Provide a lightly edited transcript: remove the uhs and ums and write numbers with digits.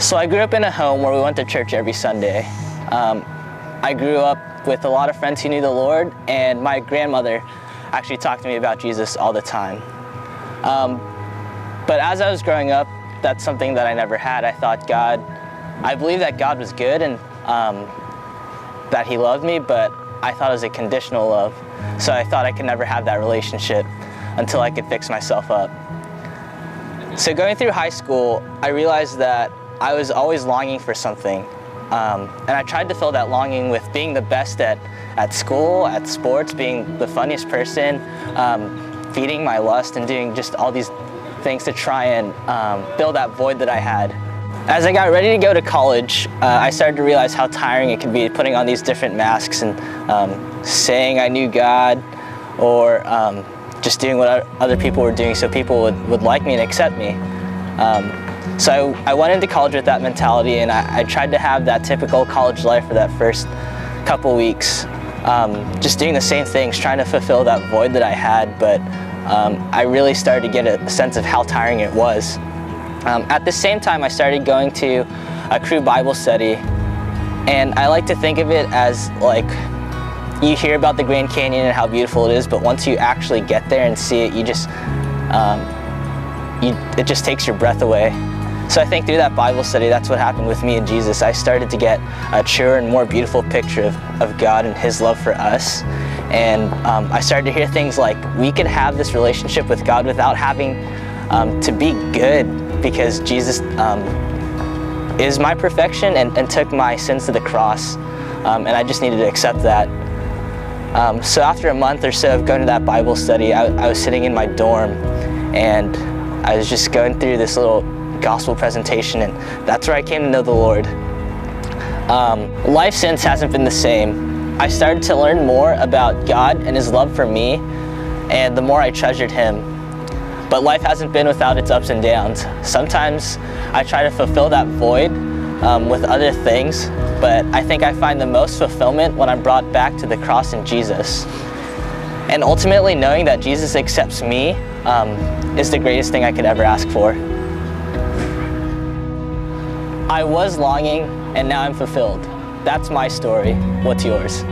So I grew up in a home where we went to church every Sunday. I grew up with a lot of friends who knew the Lord, and my grandmother actually talked to me about Jesus all the time. But as I was growing up, that's something that I never had. I believed that God was good and that He loved me, but I thought it was a conditional love. So I thought I could never have that relationship until I could fix myself up. So going through high school, I realized that I was always longing for something. And I tried to fill that longing with being the best at school, at sports, being the funniest person, feeding my lust, and doing just all these things to try and fill that void that I had. As I got ready to go to college, I started to realize how tiring it could be putting on these different masks and saying I knew God, or just doing what other people were doing so people would like me and accept me. So I went into college with that mentality, and I tried to have that typical college life for that first couple weeks, just doing the same things, trying to fulfill that void that I had, but I really started to get a sense of how tiring it was. At the same time, I started going to a crew Bible study, and I like to think of it as like, you hear about the Grand Canyon and how beautiful it is, but once you actually get there and see it, it just takes your breath away. So I think through that Bible study, that's what happened with me and Jesus. I started to get a truer and more beautiful picture of God and His love for us. And I started to hear things like, we could have this relationship with God without having to be good, because Jesus is my perfection and took my sins to the cross. And I just needed to accept that. So after a month or so of going to that Bible study, I was sitting in my dorm, and I was just going through this little gospel presentation, and that's where I came to know the Lord. Life since hasn't been the same. I started to learn more about God and His love for me, and the more I treasured Him. But life hasn't been without its ups and downs. Sometimes I try to fulfill that void with other things, but I think I find the most fulfillment when I'm brought back to the cross in Jesus. And ultimately, knowing that Jesus accepts me is the greatest thing I could ever ask for. I was longing, and now I'm fulfilled. That's my story. What's yours?